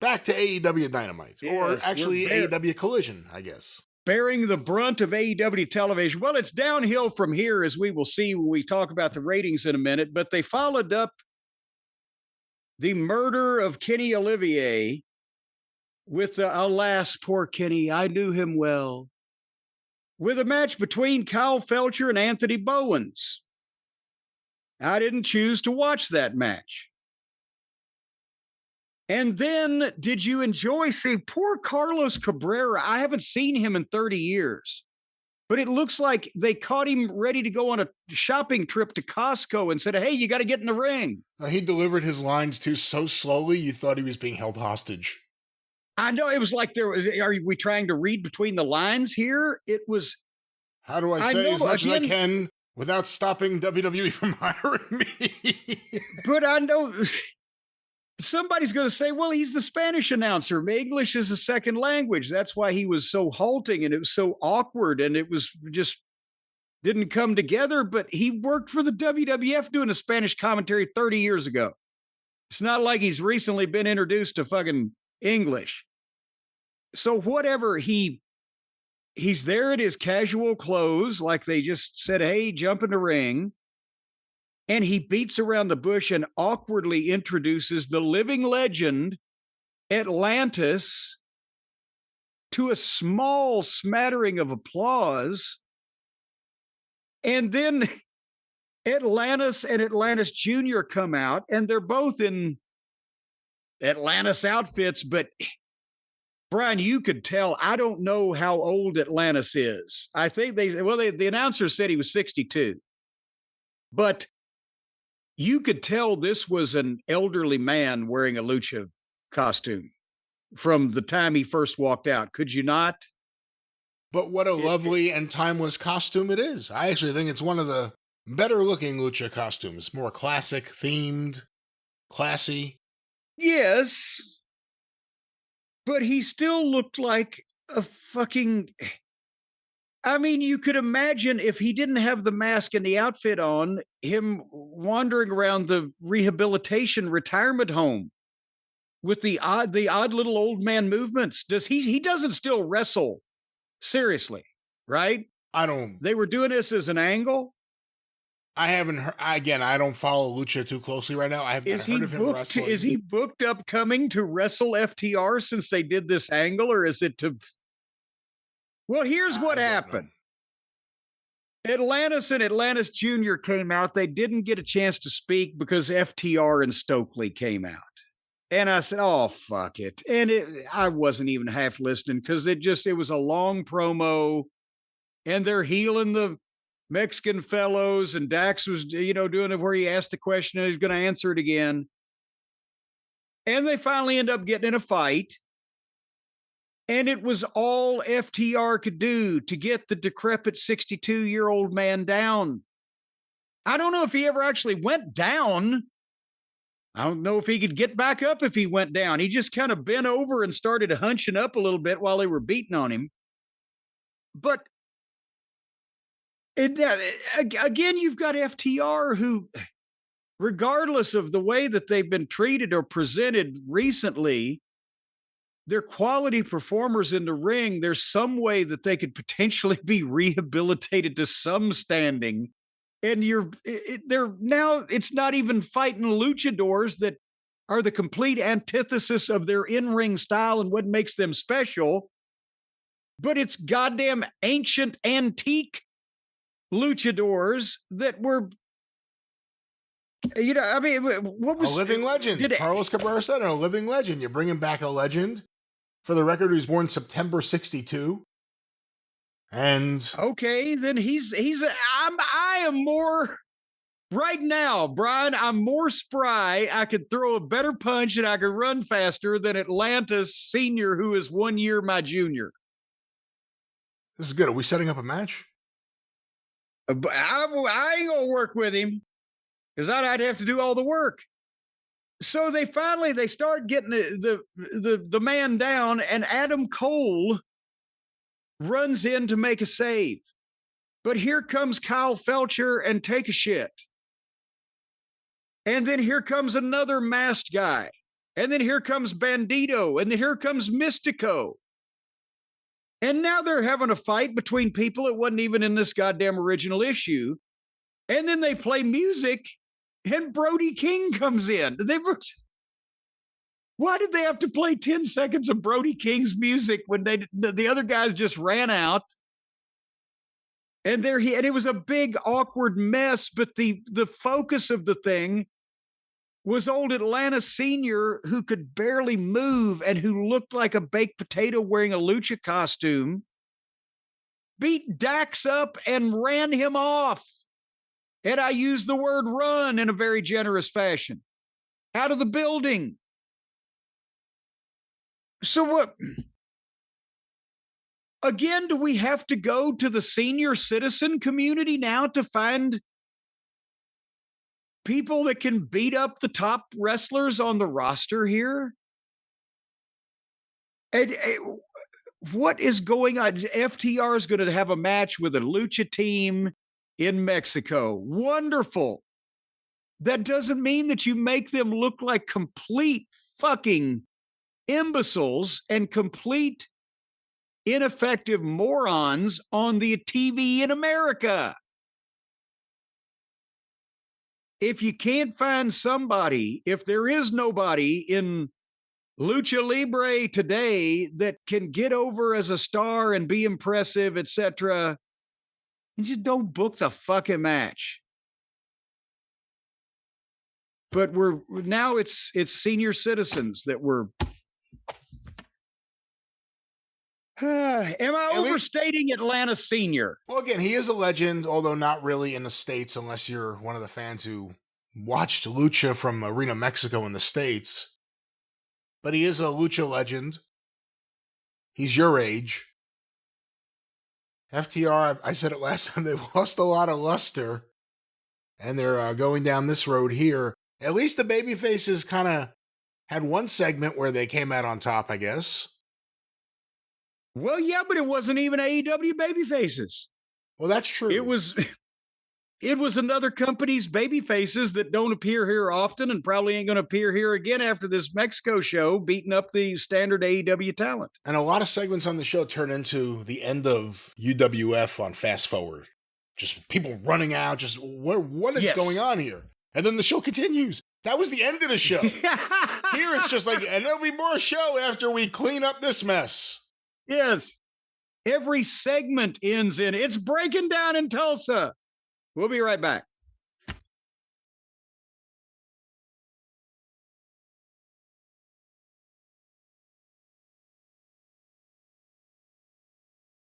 back to AEW Dynamite, or Yes, actually AEW Collision, I guess. Bearing the brunt of AEW television. Well, it's downhill from here, as we will see when we talk about the ratings in a minute, but they followed up the murder of Kenny Olivier with alas, poor Kenny, I knew him well, with a match between Kyle Felcher and Anthony Bowens. I didn't choose to watch that match. And then, did you enjoy seeing poor Carlos Cabrera? I haven't seen him in 30 years, but it looks like they caught him ready to go on a shopping trip to Costco and said, hey, you got to get in the ring. He delivered his lines too so slowly, you thought he was being held hostage. I know, it was like are we trying to read between the lines here? It was. How do I say as much as I can without stopping WWE from hiring me? But I know somebody's going to say, well, he's the Spanish announcer. English is a second language. That's why he was so halting and it was so awkward and it was just didn't come together. But he worked for the WWF doing a Spanish commentary 30 years ago. It's not like he's recently been introduced to fucking English. So whatever, he's there in his casual clothes, like they just said, hey, jump in the ring. And he beats around the bush and awkwardly introduces the living legend, Atlantis, to a small smattering of applause. And then Atlantis and Atlantis Jr. come out, and they're both in Atlantis outfits. But, Brian, you could tell, I don't know how old Atlantis is. I think the announcer said he was 62. But you could tell this was an elderly man wearing a lucha costume from the time he first walked out. Could you not? But what a lovely and timeless costume it is. I actually think it's one of the better looking lucha costumes. More classic, themed, classy. Yes. But he still looked like a fucking... I mean, you could imagine if he didn't have the mask and the outfit on, him wandering around the rehabilitation retirement home with the odd little old man movements. He doesn't still wrestle seriously, right? They were doing this as an angle. I haven't heard, again, I don't follow Lucha too closely right now. I haven't heard of him wrestling. Is he booked up coming to wrestle FTR since they did this angle, or is it to... Well, here's what happened. Atlantis and Atlantis Jr. came out. They didn't get a chance to speak because FTR and Stokely came out. And I said, oh, fuck it. And I wasn't even half listening because it was a long promo and they're healing the Mexican fellows. And Dax was, doing it where he asked the question and he's going to answer it again. And they finally end up getting in a fight. And it was all FTR could do to get the decrepit 62-year-old man down. I don't know if he ever actually went down. I don't know if he could get back up if he went down. He just kind of bent over and started hunching up a little bit while they were beating on him. But again, you've got FTR who, regardless of the way that they've been treated or presented recently, they're quality performers in the ring. There's some way that they could potentially be rehabilitated to some standing. And it's not even fighting luchadors that are the complete antithesis of their in-ring style and what makes them special. But it's goddamn ancient, antique luchadors that were, what was... A living legend. Carlos Cabrera said, a living legend. You're bringing back a legend. For the record, he was born September 62. And okay, then I am more right now, Brian. I'm more spry. I could throw a better punch and I could run faster than Atlantis Senior, who is 1 year my junior. This is good. Are we setting up a match? I ain't gonna work with him because I'd have to do all the work. So they start getting the man down, and Adam Cole runs in to make a save. But here comes Kyle Felcher and take a shit. And then here comes another masked guy. And then here comes Bandito. And then here comes Mystico. And now they're having a fight between people that wasn't even in this goddamn original issue. And then they play music and Brody King comes in. Why did they have to play 10 seconds of Brody King's music when the other guys just ran out? And and it was a big awkward mess, but the focus of the thing was old Atlanta Senior, who could barely move and who looked like a baked potato wearing a Lucha costume, beat Dax up and ran him off. And I use the word run in a very generous fashion. Out of the building. So what? Again, do we have to go to the senior citizen community now to find people that can beat up the top wrestlers on the roster here? And what is going on? FTR is going to have a match with a Lucha team in Mexico. Wonderful. That doesn't mean that you make them look like complete fucking imbeciles and complete ineffective morons on the TV in America. If you can't find somebody, if there is nobody in Lucha Libre today that can get over as a star and be impressive, etc., you just don't book the fucking match. But now it's senior citizens that we're. Am I overstating Atlanta Senior? Well, again, he is a legend, although not really in the States, unless you're one of the fans who watched Lucha from Arena Mexico in the States. But he is a Lucha legend. He's your age. FTR, I said it last time, they've lost a lot of luster. And they're going down this road here. At least the babyfaces kind of had one segment where they came out on top, I guess. Well, yeah, but it wasn't even AEW babyfaces. Well, that's true. It was another company's babyfaces that don't appear here often and probably ain't going to appear here again after this Mexico show, beating up the standard AEW talent. And a lot of segments on the show turn into the end of UWF on Fast Forward. Just people running out, just what is going on here? And then the show continues. That was the end of the show. Here it's just like, and there'll be more show after we clean up this mess. Yes. Every segment ends in, it's breaking down in Tulsa. We'll be right back.